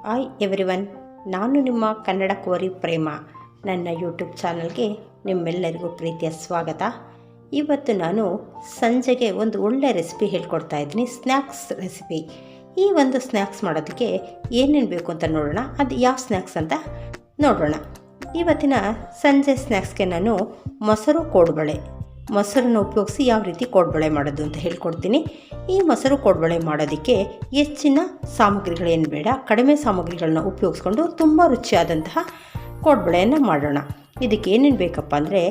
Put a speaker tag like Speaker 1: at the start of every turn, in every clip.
Speaker 1: Hi everyone, ನಾನು ನಿಮ್ಮ ಕನ್ನಡ ಕೋರಿ ಪ್ರೇಮ. ನನ್ನ ಯೂಟ್ಯೂಬ್ ಚಾನಲ್ಗೆ ನಿಮ್ಮೆಲ್ಲರಿಗೂ ಪ್ರೀತಿಯ ಸ್ವಾಗತ. ಇವತ್ತು ನಾನು ಸಂಜೆಗೆ ಒಂದು ಒಳ್ಳೆ ರೆಸಿಪಿ ಹೇಳ್ಕೊಡ್ತಾ ಇದ್ದೀನಿ, ಸ್ನ್ಯಾಕ್ಸ್ ರೆಸಿಪಿ. ಈ ಒಂದು ಸ್ನ್ಯಾಕ್ಸ್ ಮಾಡೋದಕ್ಕೆ ಏನೇನು ಬೇಕು ಅಂತ ನೋಡೋಣ. ಅದು ಯಾವ ಸ್ನ್ಯಾಕ್ಸ್ ಅಂತ ನೋಡೋಣ. ಇವತ್ತಿನ ಸಂಜೆ ಸ್ನ್ಯಾಕ್ಸ್ಗೆ ನಾನು ಮೊಸರು ಕೋಡುಬಳೆ, ಮೊಸರನ್ನು ಉಪಯೋಗಿಸಿ ಯಾವ ರೀತಿ ಕೋಡುಬಳೆ ಮಾಡೋದು ಅಂತ ಹೇಳ್ಕೊಡ್ತೀನಿ. ಈ ಮೊಸರು ಕೋಡುಬಳೆ ಮಾಡೋದಕ್ಕೆ ಹೆಚ್ಚಿನ ಸಾಮಗ್ರಿಗಳೇನು ಬೇಡ, ಕಡಿಮೆ ಸಾಮಗ್ರಿಗಳನ್ನ ಉಪಯೋಗಿಸ್ಕೊಂಡು ತುಂಬ ರುಚಿಯಾದಂತಹ ಕೋಡುಬಳೆಯನ್ನು ಮಾಡೋಣ. ಇದಕ್ಕೆ ಏನೇನು ಬೇಕಪ್ಪ ಅಂದರೆ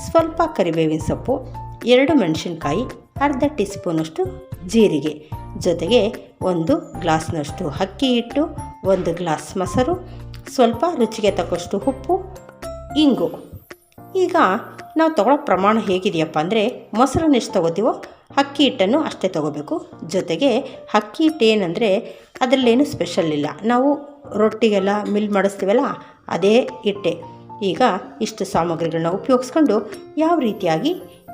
Speaker 1: ಸ್ವಲ್ಪ ಕರಿಬೇವಿನ ಸೊಪ್ಪು, 2 ಮೆಣಸಿನ್ಕಾಯಿ, ಅರ್ಧ ಟೀ ಸ್ಪೂನಷ್ಟು ಜೀರಿಗೆ, ಜೊತೆಗೆ 1 ಗ್ಲಾಸ್ನಷ್ಟು ಅಕ್ಕಿ ಹಿಟ್ಟು, 1 ಗ್ಲಾಸ್ ಮೊಸರು, ಸ್ವಲ್ಪ ರುಚಿಗೆ ತಕ್ಕಷ್ಟು ಉಪ್ಪು, ಇಂಗು. ಈಗ ನಾವು ತಗೊಳ್ಳೋ ಪ್ರಮಾಣ ಹೇಗಿದೆಯಪ್ಪ ಅಂದರೆ ಮೊಸರನ್ನು ಎಷ್ಟು ತೊಗೋತೀವೋ ಅಕ್ಕಿ ಹಿಟ್ಟನ್ನು ಅಷ್ಟೇ ತೊಗೋಬೇಕು. ಜೊತೆಗೆ ಅಕ್ಕಿ ಹಿಟ್ಟು ಏನಂದರೆ ಅದರಲ್ಲೇನು ಸ್ಪೆಷಲ್ ಇಲ್ಲ, ನಾವು ರೊಟ್ಟಿಗೆಲ್ಲ ಮಿಲ್ ಮಾಡಿಸ್ತೀವಲ್ಲ ಅದೇ ಹಿಟ್ಟೆ. ಈಗ ಇಷ್ಟು ಸಾಮಗ್ರಿಗಳನ್ನ ಉಪಯೋಗಿಸ್ಕೊಂಡು ಯಾವ ರೀತಿಯಾಗಿ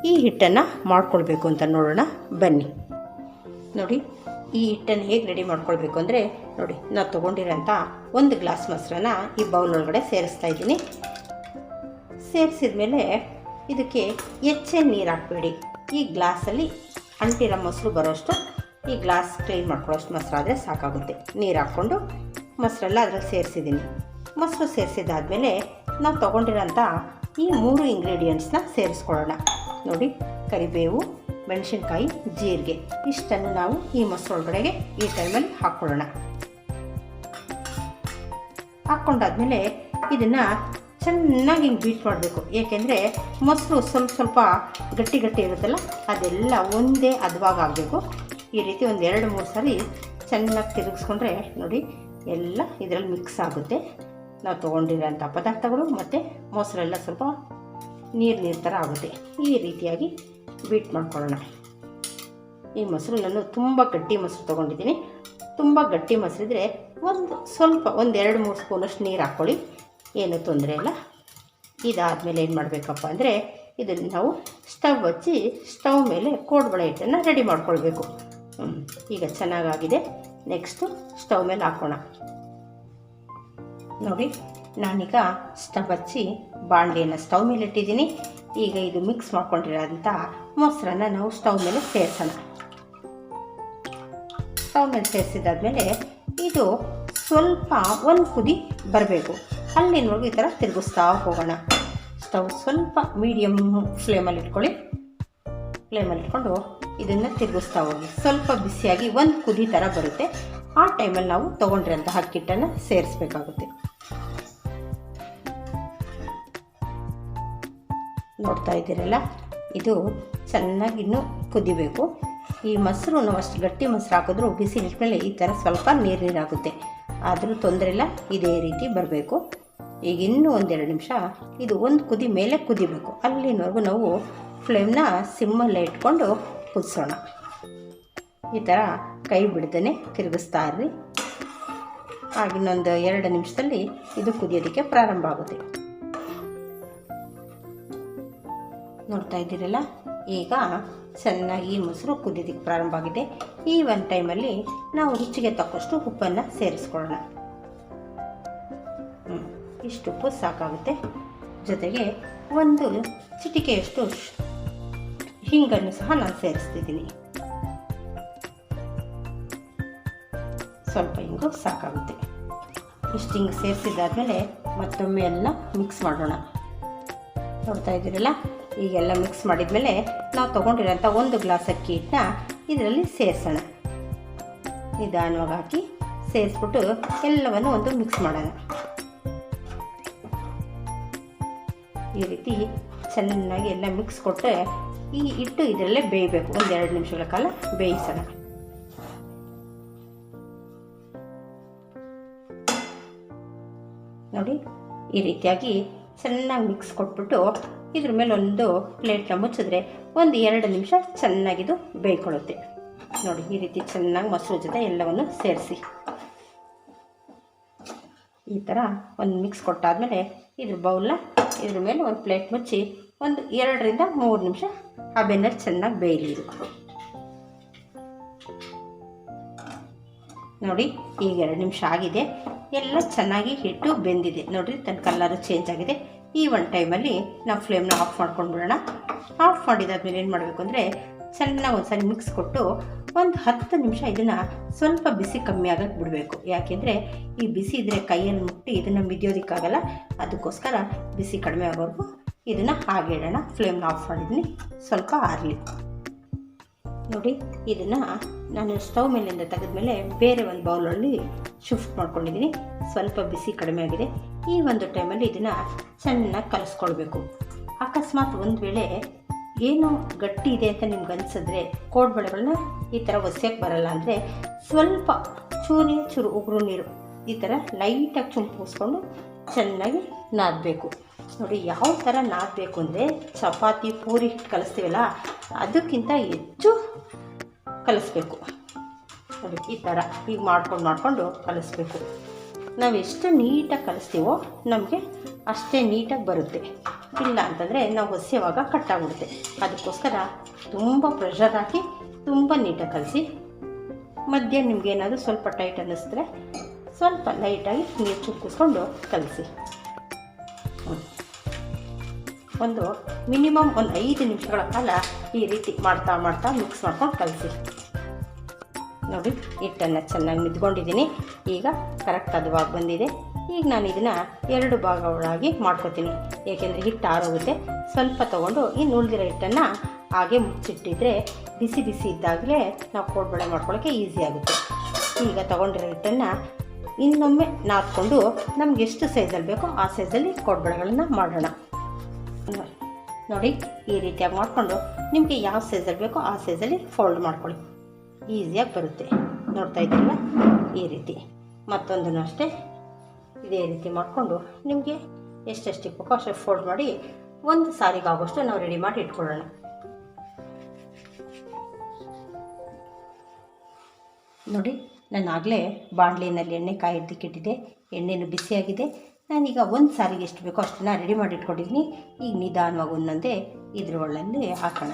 Speaker 1: ಈ ಹಿಟ್ಟನ್ನು ಮಾಡ್ಕೊಳ್ಬೇಕು ಅಂತ ನೋಡೋಣ ಬನ್ನಿ. ನೋಡಿ, ಈ ಹಿಟ್ಟನ್ನು ಹೇಗೆ ರೆಡಿ ಮಾಡ್ಕೊಳ್ಬೇಕು ಅಂದರೆ ನೋಡಿ, ನಾವು ತೊಗೊಂಡಿರೋಂಥ 1 ಗ್ಲಾಸ್ ಮೊಸರನ್ನ ಈ ಬೌಲ್ ಒಳಗಡೆ ಸೇರಿಸ್ತಾ ಇದ್ದೀನಿ. ಸೇರಿಸಿದ ಮೇಲೆ ಇದಕ್ಕೆ ಹೆಚ್ಚೇನು ನೀರು ಹಾಕಬೇಡಿ. ಈ ಗ್ಲಾಸಲ್ಲಿ ಅಂಟಿರೋ ಮೊಸರು ಬರೋಷ್ಟು, ಈ ಗ್ಲಾಸ್ ಕ್ಲೀನ್ ಮಾಡ್ಕೊಳ್ಳೋಷ್ಟು ಮೊಸರು ಆದರೆ ಸಾಕಾಗುತ್ತೆ. ನೀರು ಹಾಕ್ಕೊಂಡು ಮೊಸರೆಲ್ಲ ಅದ್ರಲ್ಲಿ ಸೇರಿಸಿದ್ದೀನಿ. ಮೊಸರು ಸೇರಿಸಿದಾದ್ಮೇಲೆ ನಾವು ತೊಗೊಂಡಿರೋಂಥ ಈ 3 ಇಂಗ್ರೀಡಿಯೆಂಟ್ಸ್ನ ಸೇರಿಸ್ಕೊಳ್ಳೋಣ. ನೋಡಿ, ಕರಿಬೇವು, ಮೆಣಸಿನ್ಕಾಯಿ, ಜೀರಿಗೆ, ಇಷ್ಟನ್ನು ನಾವು ಈ ಮೊಸರು ಒಳಗಡೆಗೆ ಈ ಟೈಮಲ್ಲಿ ಹಾಕ್ಕೊಳ್ಳೋಣ. ಹಾಕ್ಕೊಂಡಾದ್ಮೇಲೆ ಇದನ್ನು ಚೆನ್ನಾಗಿ ಹಿಂಗೆ ಬೀಟ್ ಮಾಡಬೇಕು. ಏಕೆಂದರೆ ಮೊಸರು ಸ್ವಲ್ಪ ಗಟ್ಟಿ ಇರುತ್ತಲ್ಲ, ಅದೆಲ್ಲ ಒಂದೇ ಹದವಾಗಿ ಆಗಬೇಕು. ಈ ರೀತಿ ಒಂದು 2-3 ಸಾರಿ ಚೆನ್ನಾಗಿ ತಿರುಗಿಸ್ಕೊಂಡ್ರೆ ನೋಡಿ ಎಲ್ಲ ಇದರಲ್ಲಿ ಮಿಕ್ಸ್ ಆಗುತ್ತೆ. ನಾವು ತೊಗೊಂಡಿರೋಂಥ ಪದಾರ್ಥಗಳು ಮತ್ತು ಮೊಸರೆಲ್ಲ ಸ್ವಲ್ಪ ನೀರು ಥರ ಆಗುತ್ತೆ. ಈ ರೀತಿಯಾಗಿ ಬೀಟ್ ಮಾಡ್ಕೊಳ್ಳೋಣ. ಈ ಮೊಸರು ನಾನು ತುಂಬ ಗಟ್ಟಿ ಮೊಸರು ತೊಗೊಂಡಿದ್ದೀನಿ. ತುಂಬ ಗಟ್ಟಿ ಮೊಸರಿದ್ರೆ ಒಂದು 2-3 ಸ್ಪೂನಷ್ಟು ನೀರು ಹಾಕ್ಕೊಳ್ಳಿ, ಏನೂ ತೊಂದರೆ ಇಲ್ಲ. ಇದಾದಮೇಲೆ ಏನು ಮಾಡಬೇಕಪ್ಪ ಅಂದರೆ ಇದನ್ನು ನಾವು ಸ್ಟವ್ ಹಚ್ಚಿ ಸ್ಟವ್ ಮೇಲೆ ಕೋಡುಬಳೆ ಹಿಟ್ಟನ್ನು ರೆಡಿ ಮಾಡ್ಕೊಳ್ಬೇಕು. ಈಗ ಚೆನ್ನಾಗಾಗಿದೆ. ನೆಕ್ಸ್ಟು ಸ್ಟವ್ ಮೇಲೆ ಹಾಕೋಣ. ನೋಡಿ, ನಾನೀಗ ಸ್ಟವ್ ಹಚ್ಚಿ ಬಾಣಲೆಯನ್ನು ಸ್ಟವ್ ಮೇಲೆ ಇಟ್ಟಿದ್ದೀನಿ. ಈಗ ಇದು ಮಿಕ್ಸ್ ಮಾಡ್ಕೊಂಡಿರೋಂಥ ಮೊಸರನ್ನು ನಾವು ಸ್ಟವ್ ಮೇಲೆ ಸೇರಿಸೋಣ. ಸ್ಟವ್ ಮೇಲೆ ಸೇರಿಸಿದಾದ್ಮೇಲೆ ಇದು ಸ್ವಲ್ಪ ಒಂದು ಕುದಿ ಬರಬೇಕು. ಅಲ್ಲಿನವರೆಗೂ ಈ ಥರ ತಿರುಗಿಸ್ತಾ ಹೋಗೋಣ. ಸ್ಟವ್ ಸ್ವಲ್ಪ ಮೀಡಿಯಮ್ ಫ್ಲೇಮಲ್ಲಿ ಇಟ್ಕೊಳ್ಳಿ. ಫ್ಲೇಮಲ್ಲಿ ಇಟ್ಕೊಂಡು ಇದನ್ನು ತಿರುಗಿಸ್ತಾ ಹೋಗಿ. ಸ್ವಲ್ಪ ಬಿಸಿಯಾಗಿ ಒಂದು ಕುದಿ ಥರ ಬರುತ್ತೆ. ಆ ಟೈಮಲ್ಲಿ ನಾವು ತೊಗೊಂಡಿರೋಂಥ ಅಕ್ಕಿ ಹಿಟ್ಟನ್ನು ಸೇರಿಸ್ಬೇಕಾಗುತ್ತೆ. ನೋಡ್ತಾ ಇದ್ದೀರಲ್ಲ, ಇದು ಚೆನ್ನಾಗಿ ಇನ್ನೂ ಕುದಿಬೇಕು. ಈ ಮೊಸರು ನಾವು ಅಷ್ಟು ಗಟ್ಟಿ ಮೊಸರು ಹಾಕಿದ್ರೂ ಬಿಸಿ ಇಟ್ಮೇಲೆ ಈ ಥರ ಸ್ವಲ್ಪ ನೀರಾಗುತ್ತೆ. ಆದರೂ ತೊಂದರೆ ಇಲ್ಲ, ಇದೇ ರೀತಿ ಬರಬೇಕು. ಈಗ ಇನ್ನೂ 1-2 ನಿಮಿಷ ಇದು ಒಂದು ಕುದಿ ಮೇಲೆ ಕುದಿಬೇಕು. ಅಲ್ಲಿನವರೆಗೂ ನಾವು ಫ್ಲೇಮ್ನ ಸಿಮ್ಮಲ್ಲೇ ಇಟ್ಕೊಂಡು ಕುದಿಸೋಣ. ಈ ಥರ ಕೈ ಬಿಡ್ದೇ ತಿರುಗಿಸ್ತಾ ಇರ್ರಿ. ಆಗಿನ್ನೊಂದು 2 ನಿಮಿಷದಲ್ಲಿ ಇದು ಕುದಿಯೋದಕ್ಕೆ ಪ್ರಾರಂಭ ಆಗುತ್ತೆ. ನೋಡ್ತಾ ಇದ್ದೀರಲ್ಲ, ಈಗ ಚೆನ್ನಾಗಿ ಮೊಸರು ಕುದಿಯೋದಕ್ಕೆ ಪ್ರಾರಂಭ ಆಗಿದೆ. ಈ ಒಂದು ಟೈಮಲ್ಲಿ ನಾವು ರುಚಿಗೆ ತಕ್ಕಷ್ಟು ಉಪ್ಪನ್ನು ಸೇರಿಸ್ಕೊಳ್ಳೋಣ. ಇಷ್ಟು ಉಪ್ಪು ಸಾಕಾಗುತ್ತೆ. ಜೊತೆಗೆ 1 ಚಿಟಿಕೆಯಷ್ಟು ಹಿಂಗನ್ನು ಸಹ ನಾನು ಸೇರಿಸ್ತಿದ್ದೀನಿ. ಸ್ವಲ್ಪ ಹಿಂಗು ಸಾಕಾಗುತ್ತೆ. ಇಷ್ಟು ಹಿಂಗೆ ಸೇರಿಸಿದಾದ್ಮೇಲೆ ಮತ್ತೊಮ್ಮೆ ಎಲ್ಲ ಮಿಕ್ಸ್ ಮಾಡೋಣ. ನೋಡ್ತಾ ಇದ್ದೀರಲ್ಲ, ಈಗೆಲ್ಲ ಮಿಕ್ಸ್ ಮಾಡಿದ್ಮೇಲೆ ನಾವು ತೊಗೊಂಡಿರೋಂಥ 1 ಗ್ಲಾಸ್ ಅಕ್ಕಿ ಹಿಟ್ಟನ್ನ ಇದರಲ್ಲಿ ಸೇರಿಸೋಣ. ನಿಧಾನವಾಗಿ ಹಾಕಿ ಸೇರಿಸ್ಬಿಟ್ಟು ಎಲ್ಲವನ್ನು ಒಂದು ಮಿಕ್ಸ್ ಮಾಡೋಣ. ಈ ರೀತಿ ಚೆನ್ನಾಗಿ ಎಲ್ಲ ಮಿಕ್ಸ್ ಕೊಟ್ಟರೆ ಈ ಹಿಟ್ಟು ಇದರಲ್ಲೇ ಬೇಯಬೇಕು. 1-2 ನಿಮಿಷಗಳ ಕಾಲ ಬೇಯಿಸೋಣ. ನೋಡಿ, ಈ ರೀತಿಯಾಗಿ ಚೆನ್ನಾಗಿ ಮಿಕ್ಸ್ ಕೊಟ್ಬಿಟ್ಟು ಇದ್ರ ಮೇಲೆ ಒಂದು ಪ್ಲೇಟ್ನ ಮುಚ್ಚಿದ್ರೆ 1-2 ನಿಮಿಷ ಚೆನ್ನಾಗಿದು ಬೇಯ್ಕೊಳ್ಳುತ್ತೆ. ನೋಡಿ, ಈ ರೀತಿ ಚೆನ್ನಾಗಿ ಮೊಸರು ಜೊತೆ ಎಲ್ಲವನ್ನು ಸೇರಿಸಿ ಈ ಥರ ಒಂದು ಮಿಕ್ಸ್ ಕೊಟ್ಟಾದಮೇಲೆ ಇದ್ರ ಬೌಲ್ನ ಇದ್ರ ಮೇಲೆ ಒಂದು ಪ್ಲೇಟ್ ಮುಚ್ಚಿ 2-3 ನಿಮಿಷ ಆ ಬೆನ್ನಲ್ಲಿ ಚೆನ್ನಾಗಿ ಬೇಯಲಿ. ಇದು ನೋಡಿ ಈಗ 2 ನಿಮಿಷ ಆಗಿದೆ. ಎಲ್ಲ ಚೆನ್ನಾಗಿ ಹಿಟ್ಟು ಬೆಂದಿದೆ ನೋಡಿರಿ, ತನ್ನ ಕಲರು ಚೇಂಜ್ ಆಗಿದೆ. ಈ ಒಂದು ಟೈಮಲ್ಲಿ ನಾವು ಫ್ಲೇಮ್ನ ಆಫ್ ಮಾಡ್ಕೊಂಡು ಬಿಡೋಣ. ಆಫ್ ಮಾಡಿದಾದ್ಮೇಲೆ ಏನು ಮಾಡಬೇಕು ಅಂದರೆ ಚೆನ್ನಾಗಿ ಒಂದು ಸಾರಿ ಮಿಕ್ಸ್ ಕೊಟ್ಟು ಒಂದು 10 ನಿಮಿಷ ಇದನ್ನು ಸ್ವಲ್ಪ ಬಿಸಿ ಕಮ್ಮಿ ಆಗೋಕ್ಕೆ ಬಿಡಬೇಕು. ಯಾಕೆಂದರೆ ಈ ಬಿಸಿ ಇದ್ದರೆ ಕೈಯಲ್ಲಿ ಮುಟ್ಟಿ ಇದನ್ನು ಮಿದಿಯೋದಕ್ಕಾಗಲ್ಲ. ಅದಕ್ಕೋಸ್ಕರ ಬಿಸಿ ಕಡಿಮೆ ಆಗೋವರೆಗೂ ಇದನ್ನು ಹಾಗೆ ಇಡೋಣ. ಫ್ಲೇಮ್ನ ಆಫ್ ಮಾಡಿದ್ದೀನಿ, ಸ್ವಲ್ಪ ಆರಲಿ. ನೋಡಿ ಇದನ್ನು ನಾನು ಸ್ಟವ್ ಮೇಲಿಂದ ತೆಗೆದ್ಮೇಲೆ ಬೇರೆ ಒಂದು ಬೌಲಲ್ಲಿ ಶಿಫ್ಟ್ ಮಾಡ್ಕೊಂಡಿದ್ದೀನಿ. ಸ್ವಲ್ಪ ಬಿಸಿ ಕಡಿಮೆ ಆಗಿದೆ. ಈ ಒಂದು ಟೈಮಲ್ಲಿ ಇದನ್ನು ಚೆನ್ನಾಗಿ ಕಲಿಸ್ಕೊಳ್ಬೇಕು. ಅಕಸ್ಮಾತ್ ಒಂದು ವೇಳೆ ಏನು ಗಟ್ಟಿ ಇದೆ ಅಂತ ನಿಮ್ಗೆ ಅನಿಸಿದ್ರೆ ಕೋಡ್ಬಳೆಗಳನ್ನ ಈ ಥರ ಒಸೆಯೋಕ್ಕೆ ಬರಲ್ಲ ಅಂದರೆ ಸ್ವಲ್ಪ ಚೂರು ಉಗುರು ನೀರು ಈ ಥರ ಲೈಟಾಗಿ ಚುಂಪಿಸ್ಕೊಂಡು ಚೆನ್ನಾಗಿ ನಾದಬೇಕು. ನೋಡಿ ಯಾವ ಥರ ನಾದಬೇಕು ಅಂದರೆ ಚಪಾತಿ ಪೂರಿ ಕಲಿಸ್ತೀವಲ್ಲ ಅದಕ್ಕಿಂತ ಹೆಚ್ಚು ಕಲಿಸ್ಬೇಕು. ನೋಡಿ ಈ ಥರ ಈಗ ಮಾಡ್ಕೊಂಡು ಕಲಿಸ್ಬೇಕು. ನಾವು ಎಷ್ಟು ನೀಟಾಗಿ ಕಲಿಸ್ತೀವೋ ನಮಗೆ ಅಷ್ಟೇ ನೀಟಾಗಿ ಬರುತ್ತೆ. ಇಲ್ಲ ಅಂತಂದರೆ ನಾವು ಹೊಸೆಯುವಾಗ ಕಟ್ಟಾಗ್ಬಿಡುತ್ತೆ. ಅದಕ್ಕೋಸ್ಕರ ತುಂಬ ಪ್ರೆಷರ್ ಹಾಕಿ ತುಂಬ ನೀಟಾಗಿ ಕಲಿಸಿ. ಮಧ್ಯ ನಿಮಗೇನಾದರೂ ಸ್ವಲ್ಪ ಟೈಟ್ ಅನ್ನಿಸಿದ್ರೆ ಸ್ವಲ್ಪ ಲೈಟಾಗಿ ನೀರು ಚುಕ್ಕಿಸ್ಕೊಂಡು ಕಲಿಸಿ. ಒಂದು ಮಿನಿಮಮ್ ಒಂದು 5 ನಿಮಿಷಗಳ ಕಾಲ ಈ ರೀತಿ ಮಾಡ್ತಾ ಮಿಕ್ಸ್ ಮಾಡ್ಕೊಂಡು ಕಲಿಸಿ. ನೋಡಿ ಹಿಟ್ಟನ್ನು ಚೆನ್ನಾಗಿ ಮಿದ್ಕೊಂಡಿದ್ದೀನಿ. ಈಗ ಕರೆಕ್ಟ್ ಹದವಾಗಿ ಬಂದಿದೆ. ಈಗ ನಾನು ಇದನ್ನು 2 ಭಾಗಗಳಾಗಿ ಮಾಡ್ಕೊತೀನಿ. ಏಕೆಂದರೆ ಹಿಟ್ಟು ಆರೋಗುತ್ತೆ. ಸ್ವಲ್ಪ ತೊಗೊಂಡು ಇನ್ನು ಉಳಿದಿರೋ ಹಿಟ್ಟನ್ನು ಹಾಗೆ ಮುಚ್ಚಿಟ್ಟಿದ್ರೆ ಬಿಸಿ ಇದ್ದಾಗಲೇ ನಾವು ಕೋಡ್ಬಳೆ ಮಾಡ್ಕೊಳ್ಳೋಕ್ಕೆ ಈಸಿ ಆಗುತ್ತೆ. ಈಗ ತೊಗೊಂಡಿರೋ ಹಿಟ್ಟನ್ನು ಇನ್ನೊಮ್ಮೆ ನಾದ್ಕೊಂಡು ನಮ್ಗೆ ಎಷ್ಟು ಸೈಜಲ್ಲಿ ಬೇಕೋ ಆ ಸೈಜಲ್ಲಿ ಕೋಡ್ಬಳೆಗಳನ್ನು ಮಾಡೋಣ. ನೋಡಿ ಈ ರೀತಿಯಾಗಿ ಮಾಡಿಕೊಂಡು ನಿಮಗೆ ಯಾವ ಸೈಜಲ್ಲಿ ಬೇಕೋ ಆ ಸೈಜಲ್ಲಿ ಫೋಲ್ಡ್ ಮಾಡ್ಕೊಳ್ಳಿ. ಈಸಿಯಾಗಿ ಬರುತ್ತೆ. ನೋಡ್ತಾ ಇದ್ದೀರಲ್ಲ ಈ ರೀತಿ. ಮತ್ತೊಂದನ್ನು ಅಷ್ಟೇ ಇದೇ ರೀತಿ ಮಾಡಿಕೊಂಡು ನಿಮಗೆ ಎಷ್ಟೆಷ್ಟು ಬೇಕೋ ಅಷ್ಟು ಫೋಲ್ಡ್ ಮಾಡಿ ಒಂದು ಸಾರಿಗೆ ಆಗೋಷ್ಟು ನಾವು ರೆಡಿ ಮಾಡಿ ಇಟ್ಕೊಳ್ಳೋಣ. ನೋಡಿ ನಾನು ಆಗಲೇ ಬಾಣಲಿನಲ್ಲಿ ಎಣ್ಣೆ ಕಾಯಿದ್ದಕ್ಕಿಟ್ಟಿದ್ದೆ. ಎಣ್ಣೆನೂ ಬಿಸಿಯಾಗಿದೆ. ನಾನೀಗ ಒಂದು ಸಾರಿಗೆ ಎಷ್ಟು ಬೇಕೋ ಅಷ್ಟನ್ನು ರೆಡಿ ಮಾಡಿ ಇಟ್ಕೊಂಡಿದ್ದೀನಿ. ಈಗ ನಿಧಾನವಾಗಿ ಒಂದೊಂದೇ ಇದ್ರ ಒಳ್ಳಲ್ಲಿ ಹಾಕೋಣ.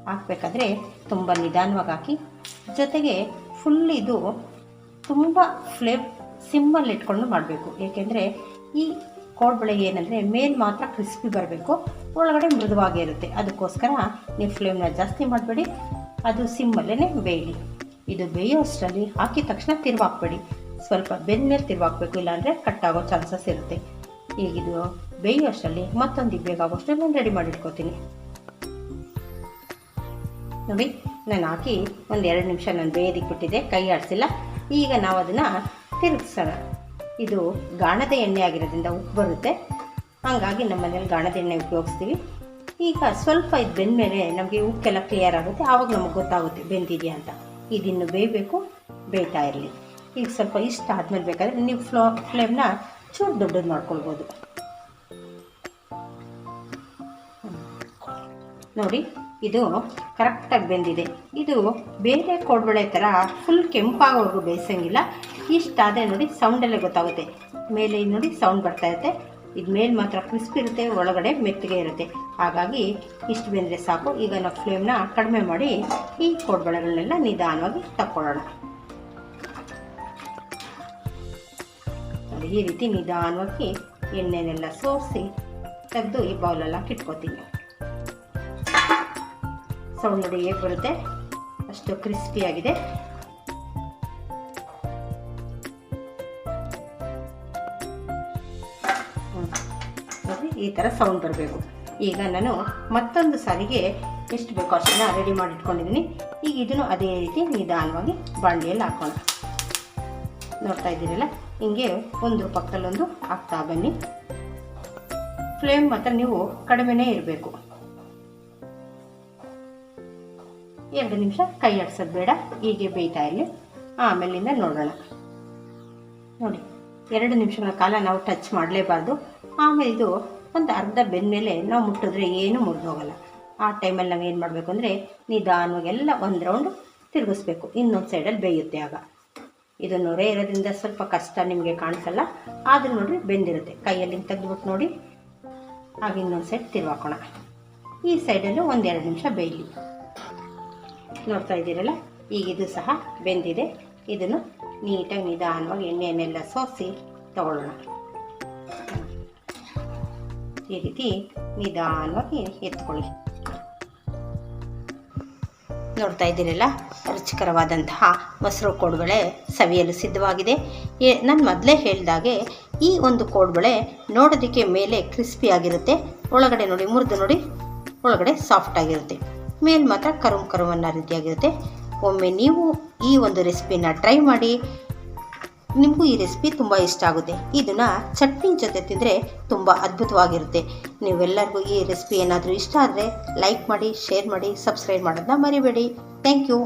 Speaker 1: ಹಾಕಬೇಕಾದ್ರೆ ತುಂಬ ನಿಧಾನವಾಗಿ ಹಾಕಿ, ಜೊತೆಗೆ ಫುಲ್ ಇದು ತುಂಬ ಫ್ಲೇಮ್ ಸಿಮ್ಮಲ್ಲಿ ಇಟ್ಕೊಂಡು ಮಾಡಬೇಕು. ಏಕೆಂದರೆ ಈ ಕೋಡ್ಬಳೆ ಏನಂದರೆ ಮೇಲೆ ಮಾತ್ರ ಕ್ರಿಸ್ಪಿ ಬರಬೇಕು, ಒಳಗಡೆ ಮೃದುವಾಗೇ ಇರುತ್ತೆ. ಅದಕ್ಕೋಸ್ಕರ ನೀವು ಫ್ಲೇಮ್ನ ಜಾಸ್ತಿ ಮಾಡಬೇಡಿ, ಅದು ಸಿಮ್ಮಲ್ಲೇ ಬೇಯಲಿ. ಇದು ಬೇಯೋಷ್ಟರಲ್ಲಿ ಹಾಕಿದ ತಕ್ಷಣ ತಿರುವಾಕ್ಬೇಡಿ, ಸ್ವಲ್ಪ ಬೆಂದಮೇಲೆ ತಿರುವಾಕಬೇಕು, ಇಲ್ಲಾಂದರೆ ಕಟ್ಟಾಗೋ ಚಾನ್ಸಸ್ ಇರುತ್ತೆ. ಈಗಿದು ಬೇಯೋಷ್ಟರಲ್ಲಿ ಮತ್ತೊಂದು ಬೇಕಾಗೋಷ್ಟು ನಾನು ರೆಡಿ ಮಾಡಿಟ್ಕೋತೀನಿ. ನೋಡಿ ನಾನು ಹಾಕಿ ಒಂದು 2 ನಿಮಿಷ ನಾನು ಬೇಯೋದಕ್ಕೆ ಬಿಟ್ಟಿದ್ದೆ, ಕೈ ಆಡಿಸಿಲ್ಲ. ಈಗ ನಾವು ಅದನ್ನು ತಿರುಗಿಸೋಣ. ಇದು ಗಾಣದ ಎಣ್ಣೆ ಆಗಿರೋದ್ರಿಂದ ಉಪ್ಪು ಬರುತ್ತೆ, ಹಾಗಾಗಿ ನಮ್ಮ ಮನೇಲಿ ಗಾಣದ ಎಣ್ಣೆ ಉಪಯೋಗಿಸ್ತೀವಿ. ಈಗ ಸ್ವಲ್ಪ ಇದು ಬೆಂದಮೇಲೆ ನಮಗೆ ಉಪ್ಪೆಲ್ಲ ಕ್ಲಿಯರ್ ಆಗುತ್ತೆ, ಆವಾಗ ನಮಗೆ ಗೊತ್ತಾಗುತ್ತೆ ಬೆಂದಿದೆಯಾ ಅಂತ. ಇದಿನ್ನು ಬೇಯಬೇಕು, ಬೇಯ್ತಾ ಇರಲಿ. ಈಗ ಸ್ವಲ್ಪ ಇಷ್ಟ ಆದಮೇಲೆ ಬೇಕಾದರೆ ನೀವು ಫ್ಲೇಮ್ನ ಚೂರು ದೊಡ್ಡದು ಮಾಡ್ಕೊಳ್ಬೋದು. ನೋಡಿ ಇದು ಕರೆಕ್ಟಾಗಿ ಬೆಂದಿದೆ. ಇದು ಬೇರೆ ಕೋಡ್ಬಳೆ ಥರ ಫುಲ್ ಕೆಂಪಾಗೋವರೆಗೂ ಬೇಯಿಸೋಂಗಿಲ್ಲ. ಇಷ್ಟಾದರೆ ನೋಡಿ ಸೌಂಡಲ್ಲೇ ಗೊತ್ತಾಗುತ್ತೆ. ಮೇಲೆ ನೋಡಿ ಸೌಂಡ್ ಬರ್ತಾ ಇರುತ್ತೆ. ಇದು ಮೇಲೆ ಮಾತ್ರ ಕ್ರಿಸ್ಪಿ ಇರುತ್ತೆ, ಒಳಗಡೆ ಮೆತ್ತಗೆ ಇರುತ್ತೆ. ಹಾಗಾಗಿ ಇಷ್ಟು ಬೆಂದರೆ ಸಾಕು. ಈಗ ನಾವು ಫ್ಲೇಮ್ನ ಕಡಿಮೆ ಮಾಡಿ ಈ ಕೋಡ್ಬಳೆಗಳನ್ನೆಲ್ಲ ನಿಧಾನವಾಗಿ ತಕ್ಕೊಳ್ಳೋಣ. ನೋಡಿ ಈ ರೀತಿ ನಿಧಾನವಾಗಿ ಎಣ್ಣೆನೆಲ್ಲ ಸೋರಿಸಿ ತೆಗೆದು ಈ ಬೌಲೆಲ್ಲ ಇಟ್ಕೋತೀನಿ. ಸೌಂಡ್ ನೋಡಿ ಹೇಗೆ ಬರುತ್ತೆ, ಅಷ್ಟು ಕ್ರಿಸ್ಪಿಯಾಗಿದೆ. ನೋಡಿ ಈ ಥರ ಸೌಂಡ್ ಬರಬೇಕು. ಈಗ ನಾನು ಮತ್ತೊಂದು ಸಾರಿಗೆ ಎಷ್ಟು ಬೇಕೋ ಅಷ್ಟನ್ನು ರೆಡಿ ಮಾಡಿ ಇಟ್ಕೊಂಡಿದ್ದೀನಿ. ಈಗ ಇದನ್ನು ಅದೇ ರೀತಿ ನಿಧಾನವಾಗಿ ಬಾಣಲಿಯಲ್ಲಿ ಹಾಕೋಣ. ನೋಡ್ತಾ ಇದ್ದೀರಲ್ಲ, ಹಿಂಗೆ ಒಂದು ಪಕ್ಕದಲ್ಲೊಂದು ಹಾಕ್ತಾ ಬನ್ನಿ. ಫ್ಲೇಮ್ ಮಾತ್ರ ನೀವು ಕಡಿಮೆನೇ ಇರಬೇಕು. 2 ನಿಮಿಷ ಕೈ ಆಡಿಸೋದು ಬೇಡ, ಹೀಗೆ ಬೇಯ್ತಾ ಇರಲಿ. ಆಮೇಲಿಂದ ನೋಡೋಣ. ನೋಡಿ 2 ನಿಮಿಷಗಳ ಕಾಲ ನಾವು ಟಚ್ ಮಾಡಲೇಬಾರ್ದು. ಆಮೇಲೆ ಇದು ಒಂದು ಅರ್ಧ ಬೆಂದಮೇಲೆ ನಾವು ಮುಟ್ಟಿದ್ರೆ ಏನೂ ಮುರಿದೋಗಲ್ಲ. ಆ ಟೈಮಲ್ಲಿ ನಾವು ಏನು ಮಾಡಬೇಕು ಅಂದರೆ ನಿಧಾನವಾಗಿ ಎಲ್ಲ ಒಂದು ರೌಂಡು ತಿರುಗಿಸ್ಬೇಕು. ಇನ್ನೊಂದು ಸೈಡಲ್ಲಿ ಬೇಯುತ್ತೆ. ಆಗ ಇದು ನೊರೆ ಇರೋದ್ರಿಂದ ಸ್ವಲ್ಪ ಕಷ್ಟ ನಿಮಗೆ ಕಾಣಿಸಲ್ಲ, ಆದರೂ ನೋಡಿರಿ ಬೆಂದಿರುತ್ತೆ. ಕೈಯಲ್ಲಿ ತೆಗೆದುಬಿಟ್ಟು ನೋಡಿ, ಆಗ ಇನ್ನೊಂದು ಸೈಡ್ ತಿರುವಾಕೋಣ. ಈ ಸೈಡಲ್ಲೂ 1-2 ನಿಮಿಷ ಬೇಯಲಿ. ನೋಡ್ತಾ ಇದ್ದೀರಲ್ಲ, ಈಗ ಇದು ಸಹ ಬೆಂದಿದೆ. ಇದನ್ನು ನೀಟಾಗಿ ನಿಧಾನವಾಗಿ ಎಣ್ಣೆಯನ್ನೆಲ್ಲ ಸೋಸಿ ತಗೊಳ್ಳೋಣ. ಈ ರೀತಿ ನಿಧಾನವಾಗಿ ಎತ್ಕೊಳ್ಳಿ. ನೋಡ್ತಾ ಇದ್ದೀರಲ್ಲ, ರುಚಿಕರವಾದಂತಹ ಮೊಸರು ಕೋಡುಬಳೆ ಸವಿಯಲು ಸಿದ್ಧವಾಗಿದೆ. ನಾನು ಮೊದಲೇ ಹೇಳಿದಾಗೆ ಈ ಒಂದು ಕೋಡುಬಳೆ ನೋಡೋದಕ್ಕೆ ಮೇಲೆ ಕ್ರಿಸ್ಪಿಯಾಗಿರುತ್ತೆ, ಒಳಗಡೆ ನೋಡಿ ಮುರಿದು ನೋಡಿ ಒಳಗಡೆ ಸಾಫ್ಟಾಗಿರುತ್ತೆ, ಮೇಲೆ ಮಾತ್ರ ಕರುವನ್ನ ರೀತಿಯಾಗಿರುತ್ತೆ. ಒಮ್ಮೆ ನೀವು ಈ ಒಂದು ರೆಸಿಪಿನ ಟ್ರೈ ಮಾಡಿ, ನಿಮಗೂ ಈ ರೆಸಿಪಿ ತುಂಬ ಇಷ್ಟ ಆಗುತ್ತೆ. ಇದನ್ನು ಚಟ್ನಿ ಜೊತೆ ತಿಂದರೆ ತುಂಬ ಅದ್ಭುತವಾಗಿರುತ್ತೆ. ನೀವೆಲ್ಲರಿಗೂ ಈ ರೆಸಿಪಿ ಏನಾದರೂ ಇಷ್ಟ ಆದರೆ ಲೈಕ್ ಮಾಡಿ, ಶೇರ್ ಮಾಡಿ, ಸಬ್ಸ್ಕ್ರೈಬ್ ಮಾಡೋದನ್ನ ಮರಿಬೇಡಿ. Thank you.